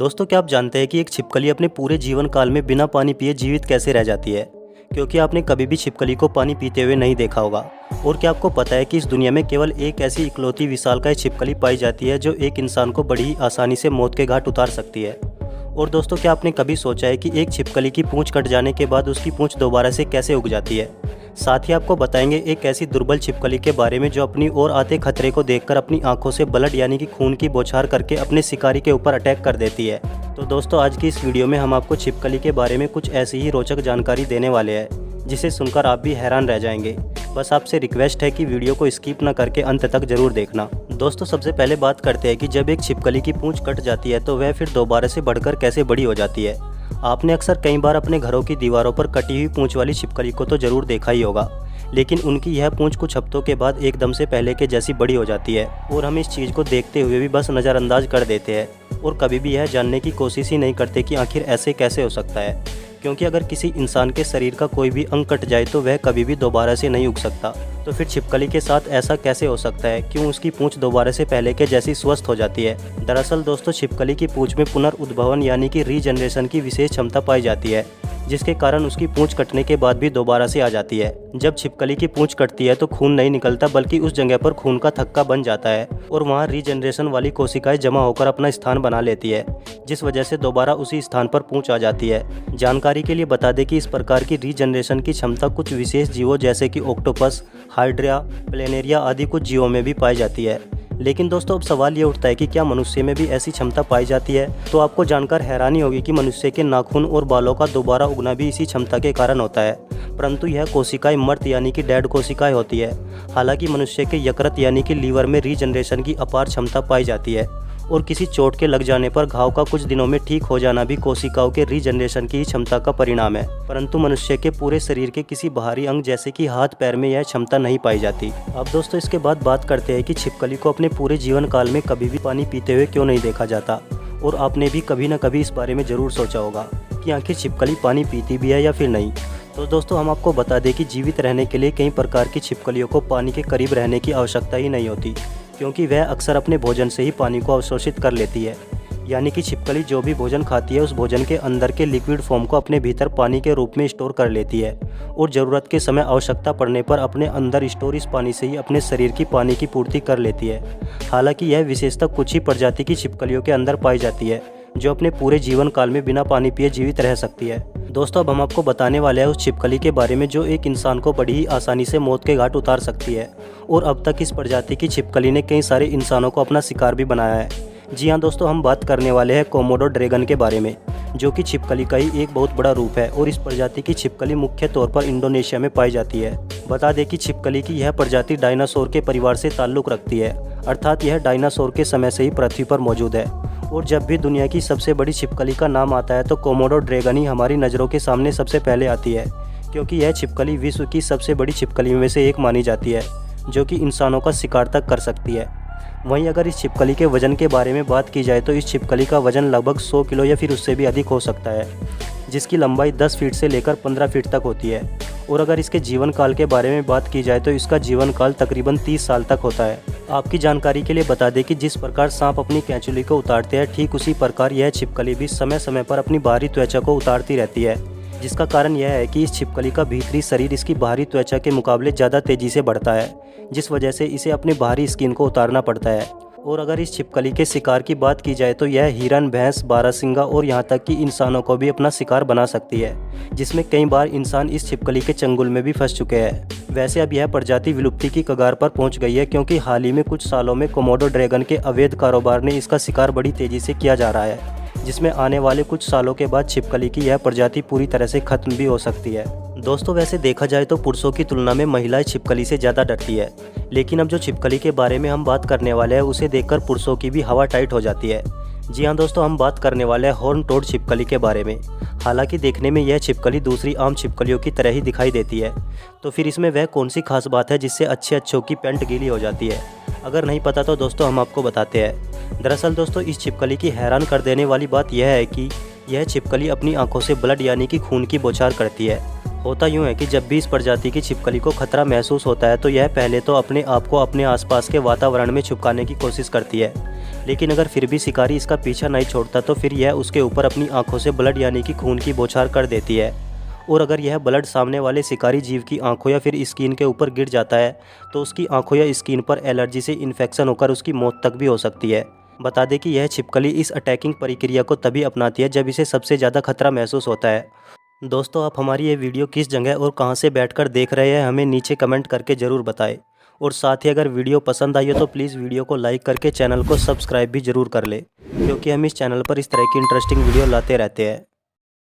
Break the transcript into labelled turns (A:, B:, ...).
A: दोस्तों, क्या आप जानते हैं कि एक छिपकली अपने पूरे जीवन काल में बिना पानी पिए जीवित कैसे रह जाती है? क्योंकि आपने कभी भी छिपकली को पानी पीते हुए नहीं देखा होगा। और क्या आपको पता है कि इस दुनिया में केवल एक ऐसी इकलौती विशालकाय छिपकली पाई जाती है जो एक इंसान को बड़ी ही आसानी से मौत के घाट उतार सकती है। और दोस्तों, क्या आपने कभी सोचा है कि एक छिपकली की पूंछ कट जाने के बाद उसकी पूंछ दोबारा से कैसे उग जाती है? साथ ही आपको बताएंगे एक ऐसी दुर्बल छिपकली के बारे में जो अपनी ओर आते खतरे को देखकर अपनी आंखों से ब्लड यानी कि खून की बौछार करके अपने शिकारी के ऊपर अटैक कर देती है। तो दोस्तों, आज की इस वीडियो में हम आपको छिपकली के बारे में कुछ ऐसी ही रोचक जानकारी देने वाले हैं जिसे सुनकर आप भी हैरान रह जाएंगे। बस आपसे रिक्वेस्ट है कि वीडियो को स्किप न करके अंत तक जरूर देखना। दोस्तों, सबसे पहले बात करते हैं कि जब एक छिपकली की पूंछ कट जाती है तो वह फिर दोबारा से बढ़कर कैसे बड़ी हो जाती है। आपने अक्सर कई बार अपने घरों की दीवारों पर कटी हुई पूंछ वाली छिपकली को तो जरूर देखा ही होगा, लेकिन उनकी यह पूंछ कुछ हफ्तों के बाद एकदम से पहले के जैसी बड़ी हो जाती है और हम इस चीज़ को देखते हुए भी बस नज़रअंदाज कर देते हैं और कभी भी यह जानने की कोशिश ही नहीं करते कि आखिर ऐसे कैसे हो सकता है। क्योंकि अगर किसी इंसान के शरीर का कोई भी अंग कट जाए तो वह कभी भी दोबारा से नहीं उग सकता, तो फिर छिपकली के साथ ऐसा कैसे हो सकता है? क्यों उसकी पूंछ दोबारा से पहले के जैसी स्वस्थ हो जाती है? दरअसल दोस्तों, छिपकली की पूंछ में पुनर्उद्भवन यानी कि रीजनरेशन की विशेष क्षमता पाई जाती है, जिसके कारण उसकी पूंछ कटने के बाद भी दोबारा से आ जाती है। जब छिपकली की पूंछ कटती है तो खून नहीं निकलता, बल्कि उस जगह पर खून का थक्का बन जाता है और वहां रीजनरेशन वाली कोशिकाएं जमा होकर अपना स्थान बना लेती है, जिस वजह से दोबारा उसी स्थान पर पूंछ आ जाती है। जानकारी के लिए बता दें कि इस प्रकार की रीजनरेशन की क्षमता कुछ विशेष जीवों जैसे कि ऑक्टोपस, हाइड्रा, प्लेनेरिया आदि कुछ जीवों में भी पाई जाती है। लेकिन दोस्तों, अब सवाल ये उठता है कि क्या मनुष्य में भी ऐसी क्षमता पाई जाती है? तो आपको जानकर हैरानी होगी कि मनुष्य के नाखून और बालों का दोबारा उगना भी इसी क्षमता के कारण होता है, परंतु यह कोशिकाएं मृत यानी कि डेड कोशिकाएं होती है। हालांकि मनुष्य के यकृत यानी कि लीवर में रीजनरेशन की अपार क्षमता पाई जाती है और किसी चोट के लग जाने पर घाव का कुछ दिनों में ठीक हो जाना भी कोशिकाओं के रीजनरेशन की क्षमता का परिणाम है। परंतु मनुष्य के पूरे शरीर के किसी बाहरी अंग जैसे कि हाथ पैर में यह क्षमता नहीं पाई जाती। अब दोस्तों, इसके बाद बात करते हैं कि छिपकली को अपने पूरे जीवन काल में कभी भी पानी पीते हुए क्यों नहीं देखा जाता। और आपने भी कभी न कभी इस बारे में जरूर सोचा होगा कि आखिर छिपकली पानी पीती भी है या फिर नहीं। तो दोस्तों, हम आपको बता दें कि जीवित रहने के लिए कई प्रकार की छिपकलियों को पानी के करीब रहने की आवश्यकता ही नहीं होती, क्योंकि वह अक्सर अपने भोजन से ही पानी को अवशोषित कर लेती है। यानी कि छिपकली जो भी भोजन खाती है उस भोजन के अंदर के लिक्विड फॉर्म को अपने भीतर पानी के रूप में स्टोर कर लेती है और ज़रूरत के समय आवश्यकता पड़ने पर अपने अंदर स्टोर इस पानी से ही अपने शरीर की पानी की पूर्ति कर लेती है। हालांकि यह विशेषता कुछ ही प्रजाति की छिपकलियों के अंदर पाई जाती है जो अपने पूरे जीवन काल में बिना पानी पिए जीवित रह सकती है। दोस्तों, अब हम आपको बताने वाले हैं उस छिपकली के बारे में जो एक इंसान को बड़ी ही आसानी से मौत के घाट उतार सकती है और अब तक इस प्रजाति की छिपकली ने कई सारे इंसानों को अपना शिकार भी बनाया है। जी हाँ दोस्तों, हम बात करने वाले हैं कोमोडो ड्रैगन के बारे में, जो कि छिपकली का ही एक बहुत बड़ा रूप है और इस प्रजाति की छिपकली मुख्य तौर पर इंडोनेशिया में पाई जाती है। बता दें कि छिपकली की यह प्रजाति डायनासोर के परिवार से ताल्लुक़ रखती है, अर्थात यह डायनासोर के समय से ही पृथ्वी पर मौजूद है। और जब भी दुनिया की सबसे बड़ी छिपकली का नाम आता है तो कोमोडो ड्रैगन ही हमारी नज़रों के सामने सबसे पहले आती है, क्योंकि यह छिपकली विश्व की सबसे बड़ी छिपकली में से एक मानी जाती है जो कि इंसानों का शिकार तक कर सकती है। वहीं अगर इस छिपकली के वजन के बारे में बात की जाए तो इस छिपकली का वजन लगभग 100 किलो या फिर उससे भी अधिक हो सकता है, जिसकी लंबाई 10 फीट से लेकर 15 फीट तक होती है। और अगर इसके जीवन काल के बारे में बात की जाए तो इसका जीवन काल तकरीबन 30 साल तक होता है। आपकी जानकारी के लिए बता दें कि जिस प्रकार सांप अपनी कैंचुली को उतारते हैं, ठीक उसी प्रकार यह छिपकली भी समय समय पर अपनी बाहरी त्वचा को उतारती रहती है, जिसका कारण यह है कि इस छिपकली का भीतरी शरीर इसकी बाहरी त्वचा के मुकाबले ज़्यादा तेज़ी से बढ़ता है, जिस वजह से इसे अपनी बाहरी स्किन को उतारना पड़ता है। और अगर इस छिपकली के शिकार की बात की जाए तो यह हिरन, भैंस, बारहसिंगा और यहाँ तक कि इंसानों को भी अपना शिकार बना सकती है, जिसमें कई बार इंसान इस छिपकली के चंगुल में भी फंस चुके हैं। वैसे अब यह प्रजाति विलुप्ति की कगार पर पहुंच गई है, क्योंकि हाल ही में कुछ सालों में कोमोडो ड्रैगन के अवैध कारोबार ने इसका शिकार बड़ी तेज़ी से किया जा रहा है, जिसमें आने वाले कुछ सालों के बाद छिपकली की यह प्रजाति पूरी तरह से खत्म भी हो सकती है। दोस्तों, वैसे देखा जाए तो पुरुषों की तुलना में महिलाएं छिपकली से ज़्यादा डरती है, लेकिन अब जो छिपकली के बारे में हम बात करने वाले हैं उसे देखकर पुरुषों की भी हवा टाइट हो जाती है। जी हाँ दोस्तों, हम बात करने वाले हैं हॉर्न टोड छिपकली के बारे में। हालांकि देखने में यह छिपकली दूसरी आम छिपकलियों की तरह ही दिखाई देती है, तो फिर इसमें वह कौन सी खास बात है जिससे अच्छे अच्छों की पैंट गीली हो जाती है? अगर नहीं पता तो दोस्तों हम आपको बताते हैं। दरअसल दोस्तों, इस छिपकली की हैरान कर देने वाली बात यह है कि यह छिपकली अपनी आंखों से ब्लड यानी कि खून की बौछार करती है। होता यूँ है कि जब भी इस प्रजाति की छिपकली को खतरा महसूस होता है तो यह पहले तो अपने आप को अपने आसपास के वातावरण में छुपाने की कोशिश करती है, लेकिन अगर फिर भी शिकारी इसका पीछा नहीं छोड़ता तो फिर यह उसके ऊपर अपनी आंखों से ब्लड यानी कि खून की बौछार कर देती है। और अगर यह ब्लड सामने वाले शिकारी जीव की आंखों या फिर स्किन के ऊपर गिर जाता है तो उसकी आंखों या स्किन पर एलर्जी से इन्फेक्शन होकर उसकी मौत तक भी हो सकती है। बता दें कि यह छिपकली इस अटैकिंग प्रक्रिया को तभी अपनाती है जब इसे सबसे ज़्यादा खतरा महसूस होता है। दोस्तों, आप हमारी ये वीडियो किस जगह और कहाँ से बैठकर देख रहे हैं हमें नीचे कमेंट करके ज़रूर बताएं। और साथ ही अगर वीडियो पसंद आई हो तो प्लीज़ वीडियो को लाइक करके चैनल को सब्सक्राइब भी ज़रूर कर लें, क्योंकि हम इस चैनल पर इस तरह की इंटरेस्टिंग वीडियो लाते रहते हैं।